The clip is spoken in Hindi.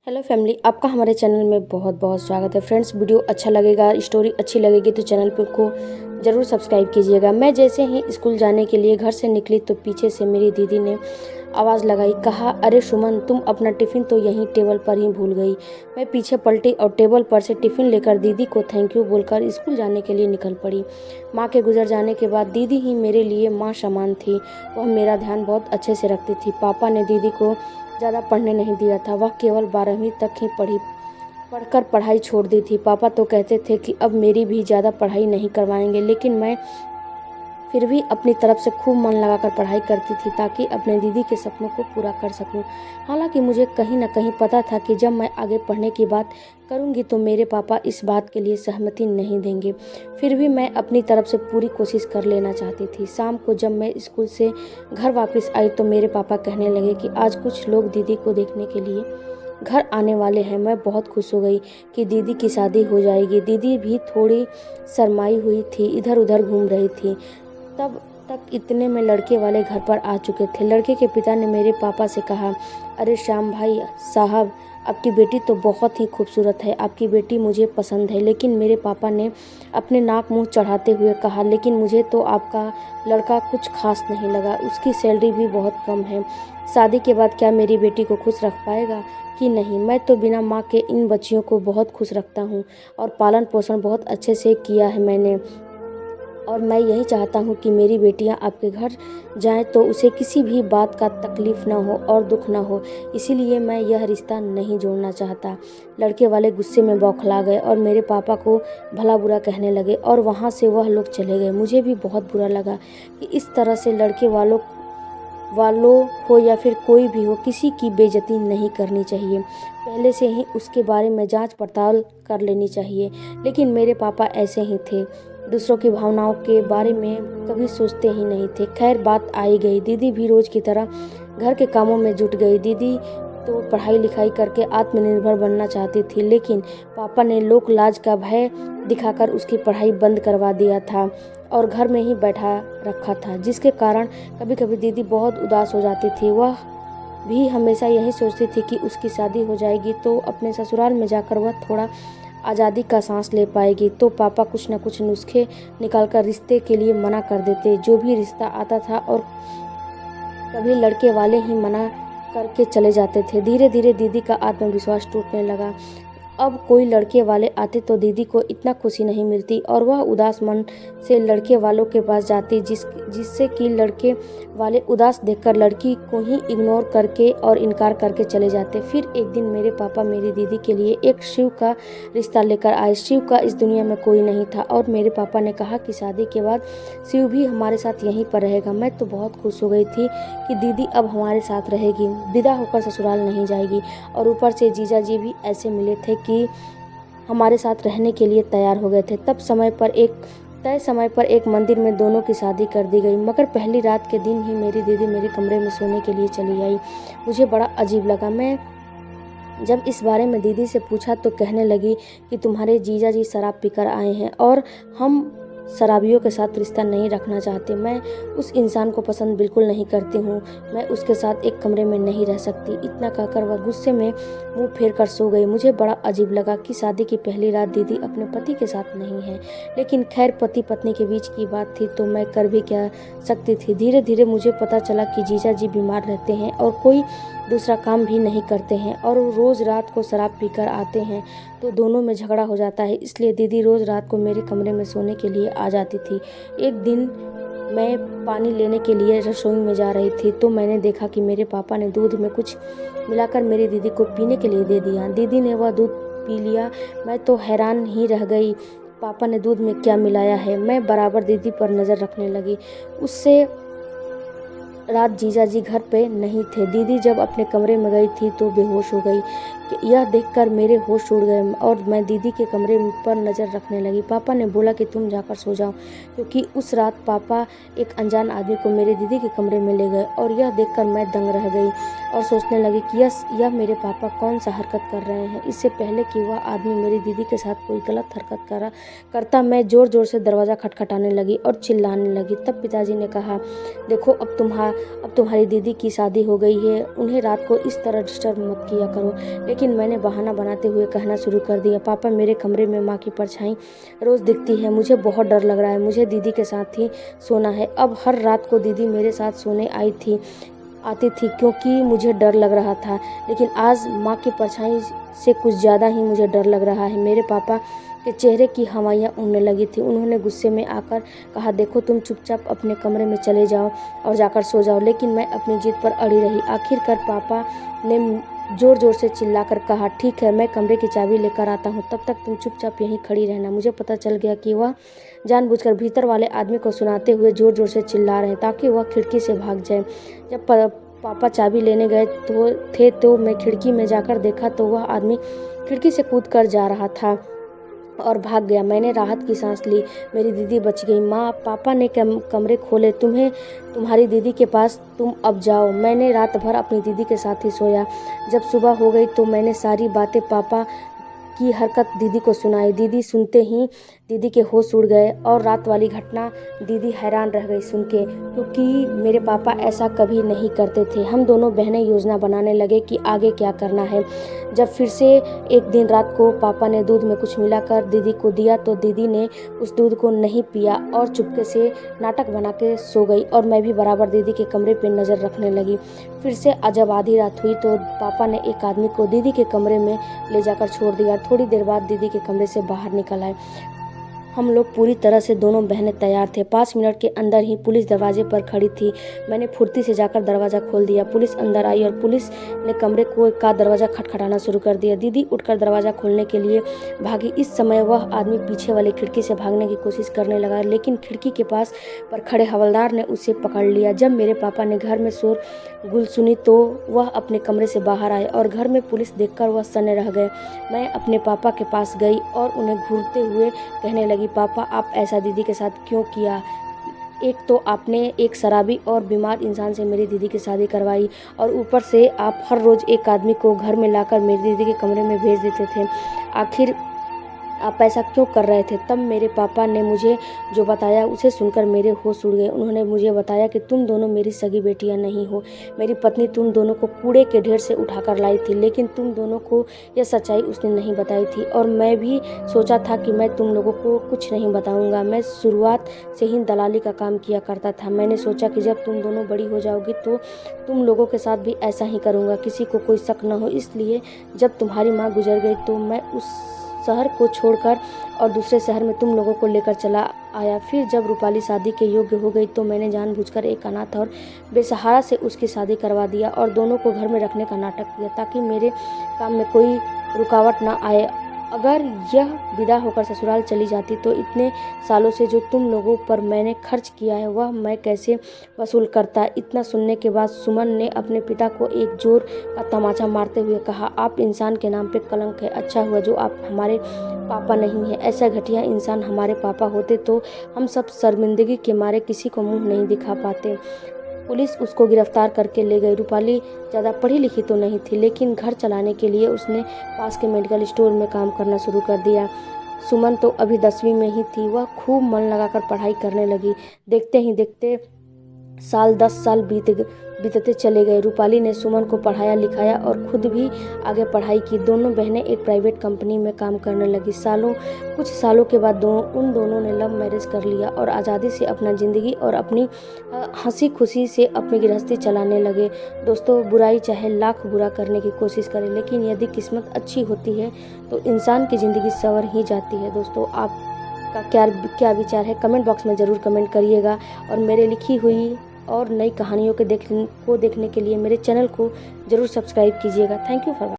हेलो फैमिली, आपका हमारे चैनल में बहुत बहुत स्वागत है। फ्रेंड्स, वीडियो अच्छा लगेगा, स्टोरी अच्छी लगेगी तो चैनल को ज़रूर सब्सक्राइब कीजिएगा। मैं जैसे ही स्कूल जाने के लिए घर से निकली तो पीछे से मेरी दीदी ने आवाज़ लगाई, कहा, अरे सुमन, तुम अपना टिफ़िन तो यहीं टेबल पर ही भूल गई। मैं पीछे पलटी और टेबल पर से टिफ़िन लेकर दीदी को थैंक यू बोलकर स्कूल जाने के लिए निकल पड़ी। माँ के गुजर जाने के बाद दीदी ही मेरे लिए माँ समान थी। वह मेरा ध्यान बहुत अच्छे से रखती थी। पापा ने दीदी को ज़्यादा पढ़ने नहीं दिया था। वह केवल 12वीं तक ही पढ़कर पढ़ाई छोड़ दी थी। पापा तो कहते थे कि अब मेरी भी ज़्यादा पढ़ाई नहीं करवाएंगे, लेकिन मैं फिर भी अपनी तरफ से खूब मन लगाकर पढ़ाई करती थी ताकि अपने दीदी के सपनों को पूरा कर सकूं। हालांकि मुझे कहीं न कहीं पता था कि जब मैं आगे पढ़ने की बात करूंगी तो मेरे पापा इस बात के लिए सहमति नहीं देंगे। फिर भी मैं अपनी तरफ से पूरी कोशिश कर लेना चाहती थी। शाम को जब मैं स्कूल से घर वापस आई तो मेरे पापा कहने लगे कि आज कुछ लोग दीदी को देखने के लिए घर आने वाले हैं। मैं बहुत खुश हो गई कि दीदी की शादी हो जाएगी। दीदी भी थोड़ी शर्माई हुई थी, इधर उधर घूम रही थी। तब तक इतने में लड़के वाले घर पर आ चुके थे। लड़के के पिता ने मेरे पापा से कहा, अरे श्याम भाई साहब, आपकी बेटी तो बहुत ही खूबसूरत है, आपकी बेटी मुझे पसंद है। लेकिन मेरे पापा ने अपने नाक मुंह चढ़ाते हुए कहा, लेकिन मुझे तो आपका लड़का कुछ खास नहीं लगा, उसकी सैलरी भी बहुत कम है। शादी के बाद क्या मेरी बेटी को खुश रख पाएगा कि नहीं? मैं तो बिना माँ के इन बच्चियों को बहुत खुश रखता हूँ और पालन पोषण बहुत अच्छे से किया है मैंने, और मैं यही चाहता हूँ कि मेरी बेटियाँ आपके घर जाएं तो उसे किसी भी बात का तकलीफ़ ना हो और दुख ना हो, इसीलिए मैं यह रिश्ता नहीं जोड़ना चाहता। लड़के वाले गुस्से में बौखला गए और मेरे पापा को भला बुरा कहने लगे और वहाँ से वह लोग चले गए। मुझे भी बहुत बुरा लगा कि इस तरह से लड़के वालों हो या फिर कोई भी हो, किसी की बेइज्जती नहीं करनी चाहिए। पहले से ही उसके बारे में जांच पड़ताल कर लेनी चाहिए। लेकिन मेरे पापा ऐसे ही थे, दूसरों की भावनाओं के बारे में कभी सोचते ही नहीं थे। खैर, बात आई गई। दीदी भी रोज की तरह घर के कामों में जुट गई। दीदी तो पढ़ाई लिखाई करके आत्मनिर्भर बनना चाहती थी, लेकिन पापा ने लोक लाज का भय दिखाकर उसकी पढ़ाई बंद करवा दिया था और घर में ही बैठा रखा था, जिसके कारण कभी कभी दीदी बहुत उदास हो जाती थी। वह भी हमेशा यही सोचती थी कि उसकी शादी हो जाएगी तो अपने ससुराल में जाकर वह थोड़ा आज़ादी का सांस ले पाएगी। तो पापा कुछ न कुछ नुस्खे निकालकर रिश्ते के लिए मना कर देते। जो भी रिश्ता आता था और कभी लड़के वाले ही मना करके चले जाते थे। धीरे धीरे दीदी का आत्मविश्वास टूटने लगा। अब कोई लड़के वाले आते तो दीदी को इतना खुशी नहीं मिलती और वह उदास मन से लड़के वालों के पास जाती, जिससे कि लड़के वाले उदास देखकर लड़की को ही इग्नोर करके और इनकार करके चले जाते। फिर एक दिन मेरे पापा मेरी दीदी के लिए एक शिव का रिश्ता लेकर आए। शिव का इस दुनिया में कोई नहीं था और मेरे पापा ने कहा कि शादी के बाद शिव भी हमारे साथ यहीं पर रहेगा। मैं तो बहुत खुश हो गई थी कि दीदी अब हमारे साथ रहेगी, विदा होकर ससुराल नहीं जाएगी। और ऊपर से जीजा जी भी ऐसे मिले थे कि हमारे साथ रहने के लिए तैयार हो गए थे। तय समय पर एक मंदिर में दोनों की शादी कर दी गई। मगर पहली रात के दिन ही मेरी दीदी मेरे कमरे में सोने के लिए चली आई। मुझे बड़ा अजीब लगा। मैं जब इस बारे में दीदी से पूछा तो कहने लगी कि तुम्हारे जीजा जी शराब पीकर आए हैं और हम शराबियों के साथ रिश्ता नहीं रखना चाहते। मैं उस इंसान को पसंद बिल्कुल नहीं करती हूँ, मैं उसके साथ एक कमरे में नहीं रह सकती। इतना कहकर वह गुस्से में मुंह फेर कर सो गई। मुझे बड़ा अजीब लगा कि शादी की पहली रात दीदी अपने पति के साथ नहीं है, लेकिन खैर पति पत्नी के बीच की बात थी तो मैं कर भी क्या सकती थी। धीरे धीरे मुझे पता चला कि जीजा जी बीमार रहते हैं और कोई दूसरा काम भी नहीं करते हैं और रोज़ रात को शराब पीकर आते हैं तो दोनों में झगड़ा हो जाता है। इसलिए दीदी रोज़ रात को मेरे कमरे में सोने के लिए आ जाती थी। एक दिन मैं पानी लेने के लिए रसोई में जा रही थी तो मैंने देखा कि मेरे पापा ने दूध में कुछ मिलाकर मेरी दीदी को पीने के लिए दे दिया। दीदी ने वह दूध पी लिया। मैं तो हैरान ही रह गई, पापा ने दूध में क्या मिलाया है। मैं बराबर दीदी पर नज़र रखने लगी। उससे रात जीजा जी घर पे नहीं थे। दीदी जब अपने कमरे में गई थी तो बेहोश हो गई। यह देखकर मेरे होश उड़ गए और मैं दीदी के कमरे पर नज़र रखने लगी। पापा ने बोला कि तुम जाकर सो जाओ, क्योंकि उस रात पापा एक अनजान आदमी को मेरे दीदी के कमरे में ले गए। और यह देखकर मैं दंग रह गई और सोचने लगी कि यह मेरे पापा कौन सा हरकत कर रहे हैं। इससे पहले कि वह आदमी मेरी दीदी के साथ कोई गलत हरकत करता मैं ज़ोर ज़ोर से दरवाज़ा खटखटाने लगी और चिल्लाने लगी। तब पिताजी ने कहा, देखो अब अब तुम्हारी दीदी की शादी हो गई है, उन्हें रात को इस तरह डिस्टर्ब मत किया करो। लेकिन मैंने बहाना बनाते हुए कहना शुरू कर दिया, पापा मेरे कमरे में माँ की परछाई रोज़ दिखती है, मुझे बहुत डर लग रहा है, मुझे दीदी के साथ ही सोना है। अब हर रात को दीदी मेरे साथ सोने आती थी क्योंकि मुझे डर लग रहा था, लेकिन आज माँ की परछाई से कुछ ज़्यादा ही मुझे डर लग रहा है। मेरे पापा के चेहरे की हवाइयाँ उड़ने लगी थी। उन्होंने गुस्से में आकर कहा, देखो तुम चुपचाप अपने कमरे में चले जाओ और जाकर सो जाओ। लेकिन मैं अपनी जिद पर अड़ी रही। आखिरकार पापा ने ज़ोर ज़ोर से चिल्लाकर कहा, ठीक है, मैं कमरे की चाबी लेकर आता हूँ, तब तक तुम चुपचाप यहीं खड़ी रहना। मुझे पता चल गया कि वह जानबूझकर भीतर वाले आदमी को सुनाते हुए ज़ोर ज़ोर से चिल्ला रहे हैं ताकि वह खिड़की से भाग जाए। जब पापा चाबी लेने गए तो मैं खिड़की में जाकर देखा तो वह आदमी खिड़की से कूद कर जा रहा था और भाग गया। मैंने राहत की सांस ली, मेरी दीदी बच गई। माँ, पापा ने कमरे खोले तुम्हारी दीदी के पास, तुम अब जाओ। मैंने रात भर अपनी दीदी के साथ ही सोया। जब सुबह हो गई तो मैंने सारी बातें पापा की हरकत दीदी को सुनाई। दीदी सुनते ही दीदी के होश उड़ गए और रात वाली घटना दीदी हैरान रह गई सुन के, क्योंकि मेरे पापा ऐसा कभी नहीं करते थे। हम दोनों बहनें योजना बनाने लगे कि आगे क्या करना है। जब फिर से एक दिन रात को पापा ने दूध में कुछ मिलाकर दीदी को दिया तो दीदी ने उस दूध को नहीं पिया और चुपके से नाटक बना के सो गई और मैं भी बराबर दीदी के कमरे पर नज़र रखने लगी। फिर से जब आधी रात हुई तो पापा ने एक आदमी को दीदी के कमरे में ले जाकर छोड़ दिया। थोड़ी देर बाद दीदी के कमरे से बाहर निकल आए। हम लोग पूरी तरह से दोनों बहनें तैयार थे। 5 मिनट के अंदर ही पुलिस दरवाजे पर खड़ी थी। मैंने फुर्ती से जाकर दरवाज़ा खोल दिया। पुलिस अंदर आई और पुलिस ने कमरे का दरवाज़ा खटखटाना शुरू कर दिया। दीदी उठकर दरवाज़ा खोलने के लिए भागी। इस समय वह आदमी पीछे वाली खिड़की से भागने की कोशिश करने लगा, लेकिन खिड़की के पास पर खड़े हवलदार ने उसे पकड़ लिया। जब मेरे पापा ने घर में शोर गुल सुनी तो वह अपने कमरे से बाहर आए और घर में पुलिस देखकर वह सन्न रह गए। मैं अपने पापा के पास गई और उन्हें घूरते हुए कहने लगी, पापा आप ऐसा दीदी के साथ क्यों किया? एक तो आपने एक शराबी और बीमार इंसान से मेरी दीदी की शादी करवाई और ऊपर से आप हर रोज़ एक आदमी को घर में लाकर मेरी दीदी के कमरे में भेज देते थे। आखिर आप ऐसा क्यों कर रहे थे? तब मेरे पापा ने मुझे जो बताया उसे सुनकर मेरे होश उड़ गए। उन्होंने मुझे बताया कि तुम दोनों मेरी सगी बेटियां नहीं हो। मेरी पत्नी तुम दोनों को कूड़े के ढेर से उठाकर लाई थी, लेकिन तुम दोनों को यह सच्चाई उसने नहीं बताई थी और मैं भी सोचा था कि मैं तुम लोगों को कुछ नहीं बताऊंगा। मैं शुरुआत से ही दलाली का काम किया करता था। मैंने सोचा कि जब तुम दोनों बड़ी हो जाओगी तो तुम लोगों के साथ भी ऐसा ही करूँगा, किसी को कोई शक न हो। इसलिए जब तुम्हारी माँ गुजर गई तो मैं उस शहर को छोड़कर और दूसरे शहर में तुम लोगों को लेकर चला आया। फिर जब रूपाली शादी के योग्य हो गई तो मैंने जानबूझकर एक अनाथ और बेसहारा से उसकी शादी करवा दिया और दोनों को घर में रखने का नाटक किया ताकि मेरे काम में कोई रुकावट ना आए। अगर यह विदा होकर ससुराल चली जाती तो इतने सालों से जो तुम लोगों पर मैंने खर्च किया है वह मैं कैसे वसूल करता। इतना सुनने के बाद सुमन ने अपने पिता को एक जोर का तमाचा मारते हुए कहा, आप इंसान के नाम पे कलंक है। अच्छा हुआ जो आप हमारे पापा नहीं हैं। ऐसा घटिया इंसान हमारे पापा होते तो हम सब शर्मिंदगी के मारे किसी को मुंह नहीं दिखा पाते। पुलिस उसको गिरफ्तार करके ले गई। रूपाली ज़्यादा पढ़ी लिखी तो नहीं थी, लेकिन घर चलाने के लिए उसने पास के मेडिकल स्टोर में काम करना शुरू कर दिया। सुमन तो अभी 10वीं में ही थी। वह खूब मन लगाकर पढ़ाई करने लगी। देखते ही देखते 10 साल बीतते चले गए। रूपाली ने सुमन को पढ़ाया लिखाया और खुद भी आगे पढ़ाई की। दोनों बहनें एक प्राइवेट कंपनी में काम करने लगी। कुछ सालों के बाद उन दोनों ने लव मैरिज कर लिया और आज़ादी से अपना ज़िंदगी और अपनी हंसी खुशी से अपनी गृहस्थी चलाने लगे। दोस्तों, बुराई चाहे लाख बुरा करने की कोशिश करे, लेकिन यदि किस्मत अच्छी होती है तो इंसान की ज़िंदगी संवर ही जाती है। दोस्तों, आपका क्या विचार है? कमेंट बॉक्स में ज़रूर कमेंट करिएगा और मेरे लिखी हुई और नई कहानियों को देखने के लिए मेरे चैनल को ज़रूर सब्सक्राइब कीजिएगा। Thank you for